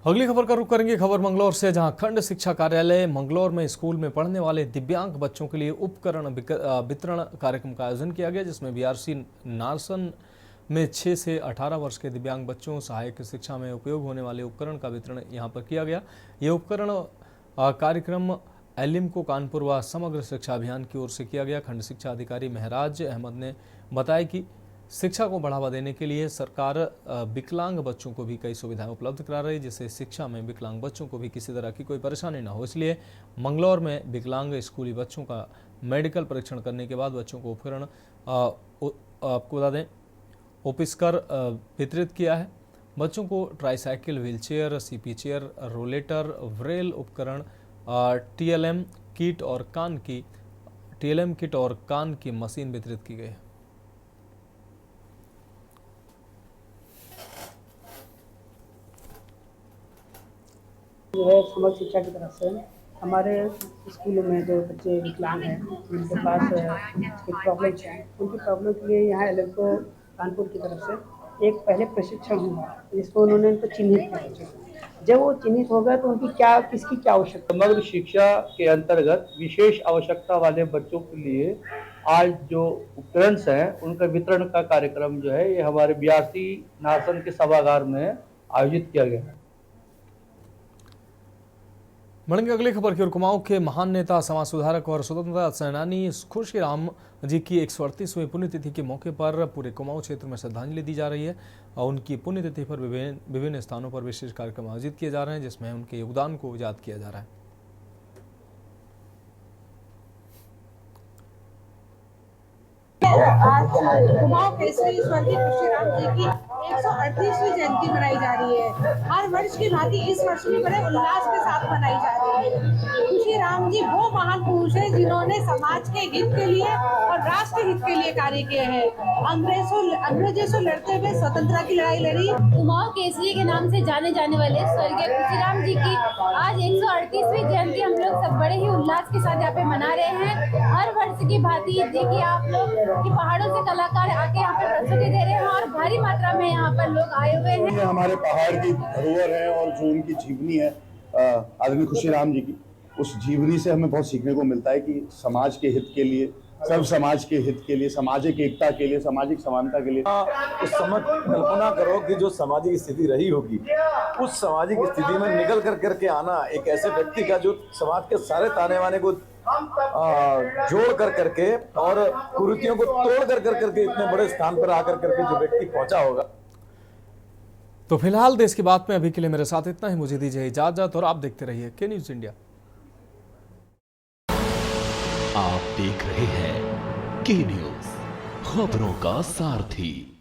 S1: अगली खबर का रुख करेंगे खबर मंगलौर से, जहां खंड शिक्षा कार्यालय मंगलौर में स्कूल में पढ़ने वाले दिव्यांग बच्चों के लिए उपकरण वितरण कार्यक्रम का आयोजन किया गया, जिसमें बीआरसी नारसन में 6 से 18 वर्ष के दिव्यांग बच्चों सहायक शिक्षा में उपयोग होने वाले उपकरण का वितरण यहां पर किया गया। ये उपकरण कार्यक्रम एलिम्को कानपुर व समग्र शिक्षा अभियान की ओर से किया गया। खंड शिक्षा अधिकारी महराज अहमद ने बताया कि शिक्षा को बढ़ावा देने के लिए सरकार विकलांग बच्चों को भी कई सुविधाएं उपलब्ध करा रही है, जिससे शिक्षा में विकलांग बच्चों को भी किसी तरह की कोई परेशानी ना हो। इसलिए मंगलौर में विकलांग स्कूली बच्चों का मेडिकल परीक्षण करने के बाद बच्चों को उपकरण आपको बता दें ओपिस्कर वितरित किया है। बच्चों को tricycle, wheelchair, CP chair, rollator, Braille उपकरण, टीएलएम किट और कान की मशीन वितरित की गई है।
S26: जो है समग्र शिक्षा की तरफ से हमारे स्कूलों में जो बच्चे विकलांग हैं, जिनके पास प्रॉब्लम्स हैं, उनकी प्रॉब्लम के लिए यहाँ एलिम्को कानपुर की तरफ से एक पहले प्रशिक्षण हुआ, जिसको उन्होंने उनको चिन्हित किया। जब वो चिन्हित हो गया तो उनकी किसकी क्या आवश्यकता।
S9: समग्र शिक्षा के अंतर्गत विशेष आवश्यकता वाले बच्चों के लिए आज जो उपकरण हैं उनका वितरण का कार्यक्रम जो है ये हमारे बीआरसी नारसन के सभागार में आयोजित किया गया है।
S1: बढ़ेंगे अगली खबर की ओर। कुमाऊं के महान नेता, समाज सुधारक और स्वतंत्रता सेनानी खुशीराम जी की 138वीं पुण्यतिथि के मौके पर पूरे कुमाऊं क्षेत्र में श्रद्धांजलि दी जा रही है और उनकी पुण्यतिथि पर विभिन्न स्थानों पर विशेष कार्यक्रम आयोजित किए जा रहे हैं, जिसमें उनके योगदान को याद किया जा रहा है।
S10: आज कुमाऊं केसरी स्वर्गीय खुशीराम जी की 138वीं जयंती मनाई जा रही है। हर वर्ष की भांति इस वर्ष भी बड़े उल्लास के साथ मनाई जा रही है। खुशीराम जी वो महान पुरुष हैं जिन्होंने समाज के हित के लिए और राष्ट्र हित के लिए कार्य किए हैं। अंग्रेजों से लड़ते हुए स्वतंत्रता की लड़ाई लड़ी।
S11: कुमाऊं केसरी के नाम से जाने जाने वाले स्वर्गीय खुशीराम जी की आज 138वीं जयंती हम लोग सब बड़े ही उल्लास के साथ यहाँ पे मना रहे हैं। हर वर्ष की भांति देखिए आप लोग कि पहाड़ों से कलाकार आके यहाँ पे प्रस्तुति दे रहे हैं और भारी मात्रा में यहाँ पर लोग आए हुए हैं।
S12: हमारे पहाड़ की धरोहर है और जो उनकी जीवनी है आदरणीय खुशीराम जी की, उस जीवनी से हमें बहुत सीखने को मिलता है कि समाज के हित के लिए, सर्व समाज के हित के लिए, सामाजिक एकता के लिए, सामाजिक समानता के लिए।
S14: उस समय कल्पना करो कि जो सामाजिक स्थिति रही होगी, उस सामाजिक स्थिति में निकल करके आना एक ऐसे व्यक्ति का जो समाज के सारे ताने वाने को जोड़ करके और कुरीतियों को तोड़ करके इतने बड़े स्थान पर आकर करके जो व्यक्ति पहुंचा होगा।
S1: तो फिलहाल देश की बात में अभी के लिए मेरे साथ इतना ही। मुझे दीजिए इजाजत और आप देखते रहिए के न्यूज इंडिया।
S15: आप देख रहे हैं के न्यूज, खबरों का सारथी।